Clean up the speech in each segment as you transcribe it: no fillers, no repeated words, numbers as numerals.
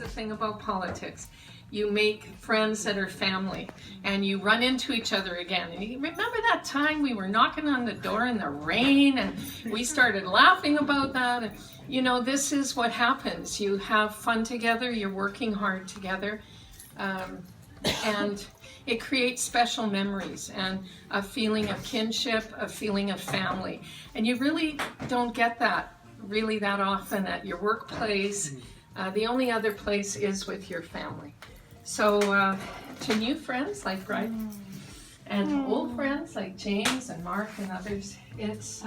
thing about politics. You make friends that are family, and you run into each other again. And you remember that time we were knocking on the door in the rain, and we started laughing about that. And, you know, this is what happens. You have fun together, you're working hard together, and it creates special memories and a feeling of kinship, a feeling of family. And you really don't get that really that often at your workplace. The only other place is with your family. So to new friends like Bryce and old friends like James and Mark and others, it's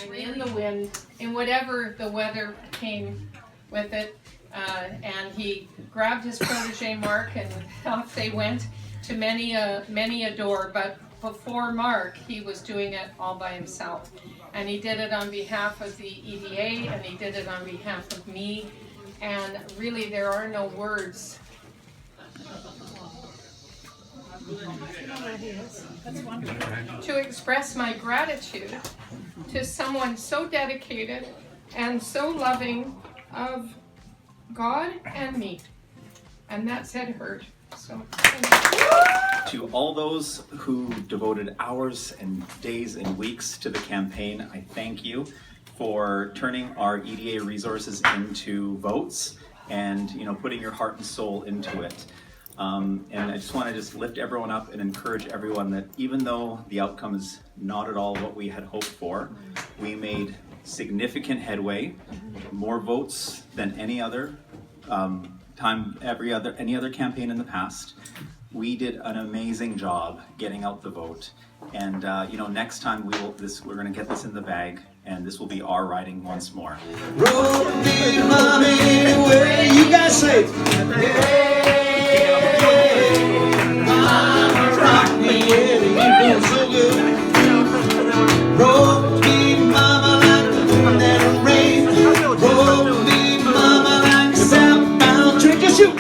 really the wind, and whatever the weather came with it. And he grabbed his protege Mark, and off they went to many a door. But before Mark, he was doing it all by himself, and he did it on behalf of the EDA, and he did it on behalf of me. And really, there are no words. To express my gratitude to someone so dedicated and so loving of God and me. And that said hurt. So to all those who devoted hours and days and weeks to the campaign, I thank you for turning our EDA resources into votes and, you know, putting your heart and soul into it. And I just want to lift everyone up and encourage everyone that even though the outcome is not at all what we had hoped for, we made significant headway, more votes than any other any other campaign in the past. We did an amazing job getting out the vote, and you know, next time we're going to get this in the bag, and this will be our riding once more. Roll me, mommy, anywhere you guys say. Mama, rock me, yeah, you feel so good. Roll me, mama, like the wind that rain. Roll me, mama, like a southbound trick or shoot.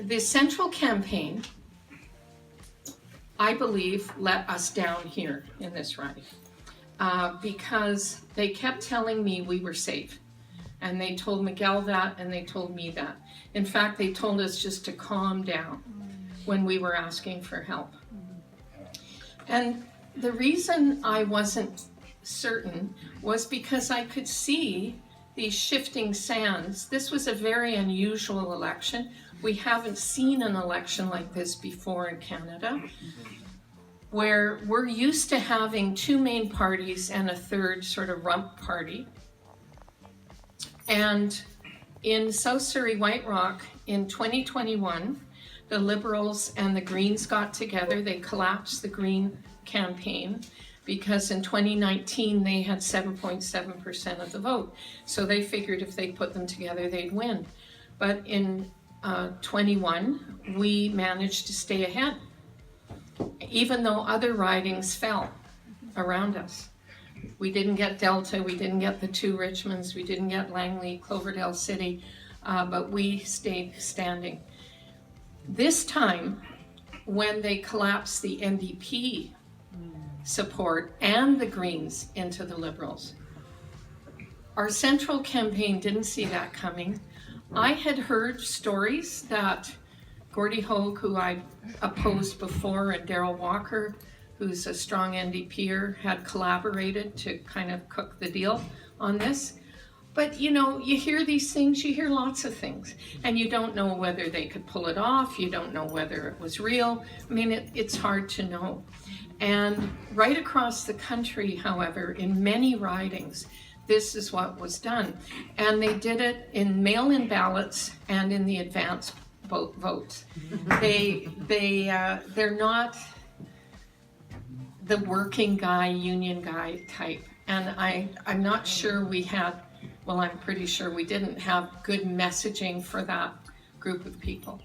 The Central campaign, I believe, let us down here in this riding because they kept telling me we were safe. And they told Miguel that, and they told me that. In fact, they told us just to calm down when we were asking for help. And the reason I wasn't certain was because I could see these shifting sands. This was a very unusual election. We haven't seen an election like this before in Canada, where we're used to having two main parties and a third sort of rump party. And in South Surrey White Rock in 2021, the Liberals and the Greens got together. They collapsed the Green campaign because in 2019 they had 7.7% of the vote. So they figured if they put them together, they'd win. But in 21, we managed to stay ahead, even though other ridings fell around us. We didn't get Delta, we didn't get the two Richmonds, we didn't get Langley, Cloverdale City, but we stayed standing. This time, when they collapsed the NDP support and the Greens into the Liberals, our Central campaign didn't see that coming. I had heard stories that Gordie Hogue, who I opposed before, and Darrell Walker, who's a strong NDPer, had collaborated to kind of cook the deal on this. But you know, you hear these things, you hear lots of things, and you don't know whether they could pull it off, you don't know whether it was real. I mean, it's hard to know. And right across the country, however, in many ridings, this is what was done. And they did it in mail-in ballots and in the advance votes. They're not the working guy, union guy type. And I'm not sure we had well, I'm pretty sure we didn't have good messaging for that group of people.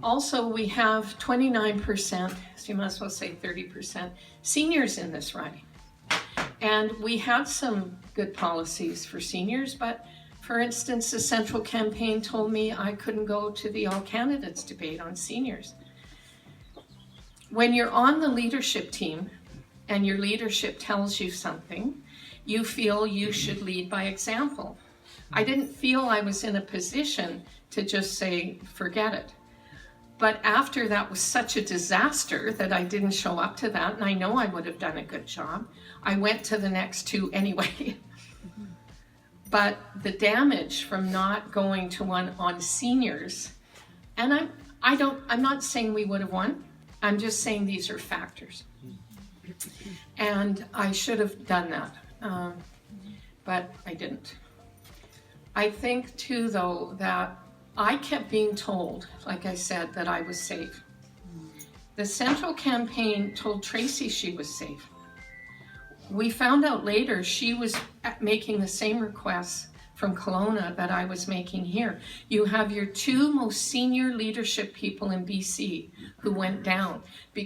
Also, we have 29%, so you might as well say 30%, seniors in this riding. And we had some good policies for seniors, but for instance, the Central Campaign told me I couldn't go to the all candidates debate on seniors. When you're on the leadership team and your leadership tells you something, you feel you should lead by example. I didn't feel I was in a position to just say, forget it. But after that was such a disaster that I didn't show up to that, and I know I would have done a good job, I went to the next two anyway. But the damage from not going to one on seniors, and I'm not saying we would have won, I'm just saying these are factors. And I should have done that, but I didn't. I think too, though, that I kept being told, like I said, that I was safe. The Central Campaign told Tracy she was safe. We found out later she was making the same requests from Kelowna that I was making here. You have your two most senior leadership people in BC who went down because